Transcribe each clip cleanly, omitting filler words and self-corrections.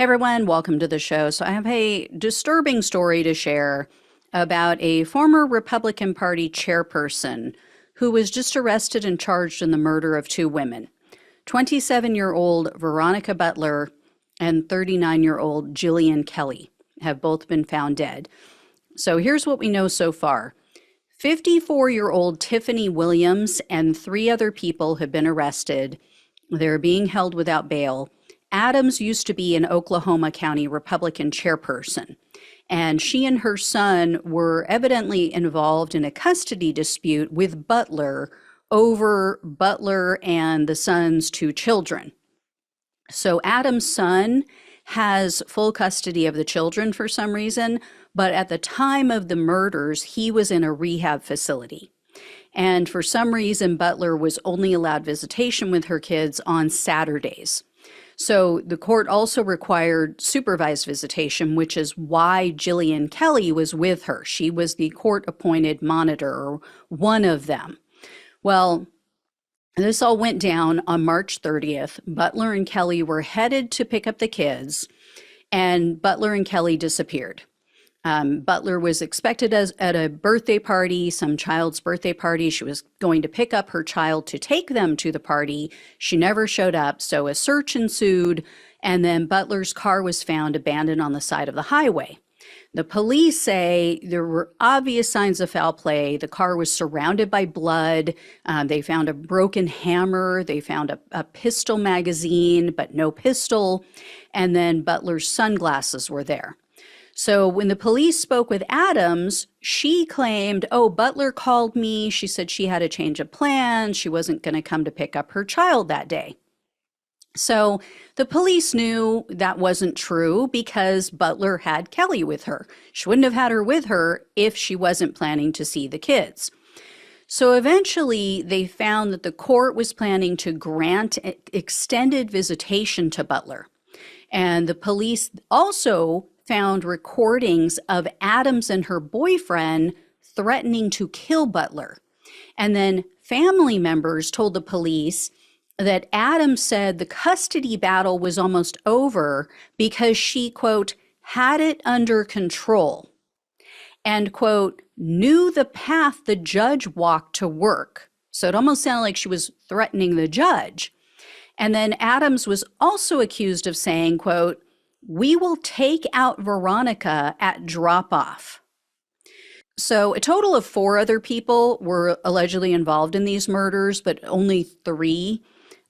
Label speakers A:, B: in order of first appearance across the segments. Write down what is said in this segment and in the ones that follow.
A: Hey everyone, welcome to the show. So I have a disturbing story to share about a former Republican Party chairperson who was just arrested and charged in the murder of two women. 27-year-old Veronica Butler and 39-year-old Jillian Kelly have both been found dead. So here's what we know so far. 54-year-old Tifany Williams and three other people have been arrested. They're being held without bail. Adams used to be an Oklahoma County Republican chairperson, and she and her son were evidently involved in a custody dispute with Butler over Butler and the son's two children. So Adams' son has full custody of the children for some reason, but at the time of the murders, he was in a rehab facility. And for some reason, Butler was only allowed visitation with her kids on Saturdays. So the court also required supervised visitation, which is why Jillian Kelly was with her. She was the court-appointed monitor, or one of them. Well, this all went down on March 30th. Butler and Kelly were headed to pick up the kids, and Butler and Kelly disappeared. Butler was expected at a birthday party, some child's birthday party. She was going to pick up her child to take them to the party. She never showed up, so a search ensued, and then Butler's car was found abandoned on the side of the highway. The police say there were obvious signs of foul play. The car was surrounded by blood. They found a broken hammer. They found a pistol magazine, but no pistol. And then Butler's sunglasses were there. So when the police spoke with Adams, she claimed, oh, Butler called me. She said she had a change of plans. She wasn't going to come to pick up her child that day. So the police knew that wasn't true because Butler had Kelly with her. She wouldn't have had her with her if she wasn't planning to see the kids. So eventually they found that the court was planning to grant extended visitation to Butler. And the police also found recordings of Adams and her boyfriend threatening to kill Butler. And then family members told the police that Adams said the custody battle was almost over because she, quote, had it under control and, quote, knew the path the judge walked to work. So it almost sounded like she was threatening the judge. And then Adams was also accused of saying, quote, we will take out Veronica at drop-off. So a total of 4 other people were allegedly involved in these murders, but only 3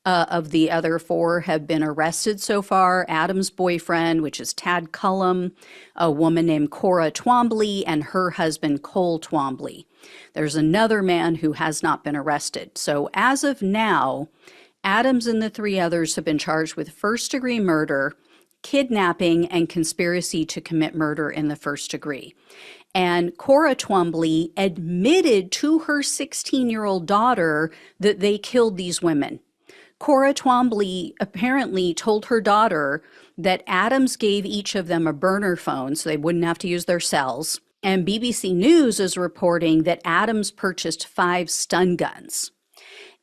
A: of the other 4 have been arrested so far. Adams' boyfriend, which is Tad Cullum, a woman named Cora Twombly, and her husband, Cole Twombly. There's another man who has not been arrested. So as of now, Adams and the 3 others have been charged with first-degree murder, kidnapping, and conspiracy to commit murder in the first degree. And Cora Twombly admitted to her 16-year-old daughter that they killed these women. Cora Twombly apparently told her daughter that Adams gave each of them a burner phone so they wouldn't have to use their cells. And BBC News is reporting that Adams purchased 5 stun guns.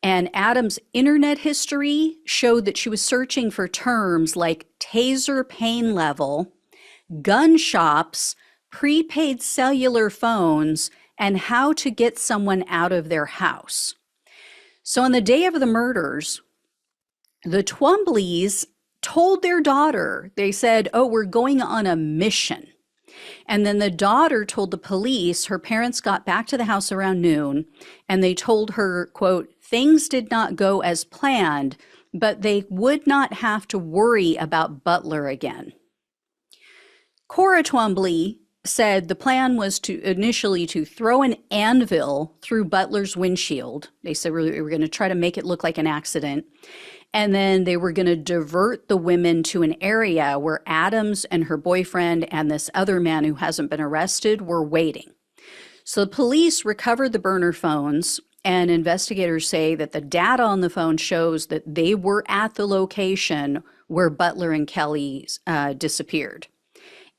A: And Adams' internet history showed that she was searching for terms like taser pain level, gun shops, prepaid cellular phones, and how to get someone out of their house. So on the day of the murders, the Twomblys told their daughter, they said, oh, we're going on a mission. And then the daughter told the police her parents got back to the house around noon, and they told her, quote, things did not go as planned, but they would not have to worry about Butler again. Cora Twombly said the plan was to initially to throw an anvil through Butler's windshield. They said we were going to try to make it look like an accident. And then they were going to divert the women to an area where Adams and her boyfriend and this other man who hasn't been arrested were waiting. So the police recovered the burner phones, and investigators say that the data on the phone shows that they were at the location where Butler and Kelly disappeared.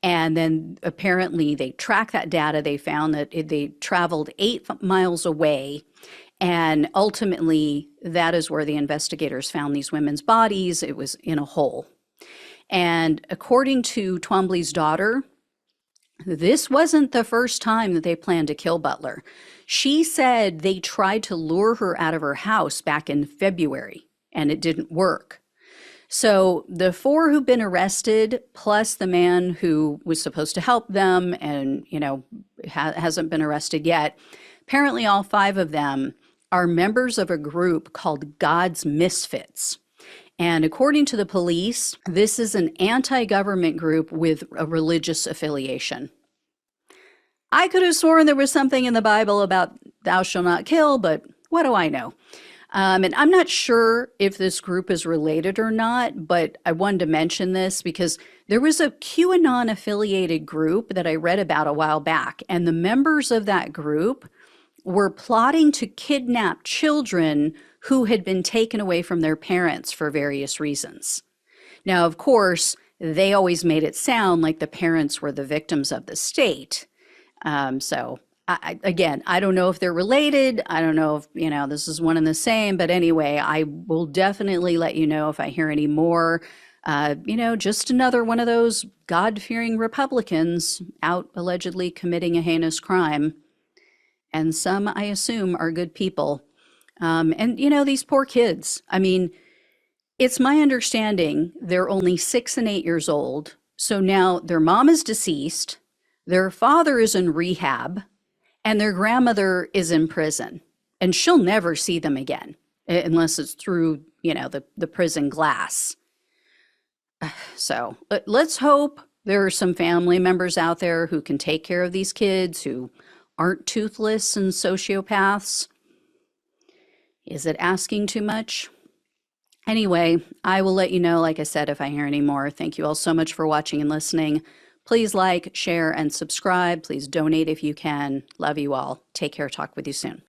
A: And then apparently they tracked that data. They found that they traveled 8 miles away. And ultimately, that is where the investigators found these women's bodies. It was in a hole. And according to Twombly's daughter, this wasn't the first time that they planned to kill Butler. She said they tried to lure her out of her house back in February, and it didn't work. So the 4 who've been arrested, plus the man who was supposed to help them and, hasn't been arrested yet, apparently all 5 of them are members of a group called God's Misfits. And according to the police, this is an anti-government group with a religious affiliation. I could have sworn there was something in the Bible about thou shalt not kill, but what do I know? And I'm not sure if this group is related or not, but I wanted to mention this because there was a QAnon affiliated group that I read about a while back, and the members of that group were plotting to kidnap children who had been taken away from their parents for various reasons. Now, of course, they always made it sound like the parents were the victims of the state. So I don't know if they're related. I don't know if, this is one and the same. But anyway, I will definitely let you know if I hear any more. Just another one of those God-fearing Republicans out allegedly committing a heinous crime. And some, I assume, are good people. These poor kids. I mean, it's my understanding they're only 6 and 8 years old. So now their mom is deceased, their father is in rehab, and their grandmother is in prison. And she'll never see them again, unless it's through, the prison glass. So let's hope there are some family members out there who can take care of these kids who aren't toothless and sociopaths. Is it asking too much? Anyway, I will let you know, like I said, if I hear any more. Thank you all so much for watching and listening. Please like, share, and subscribe. Please donate if you can. Love you all. Take care. Talk with you soon.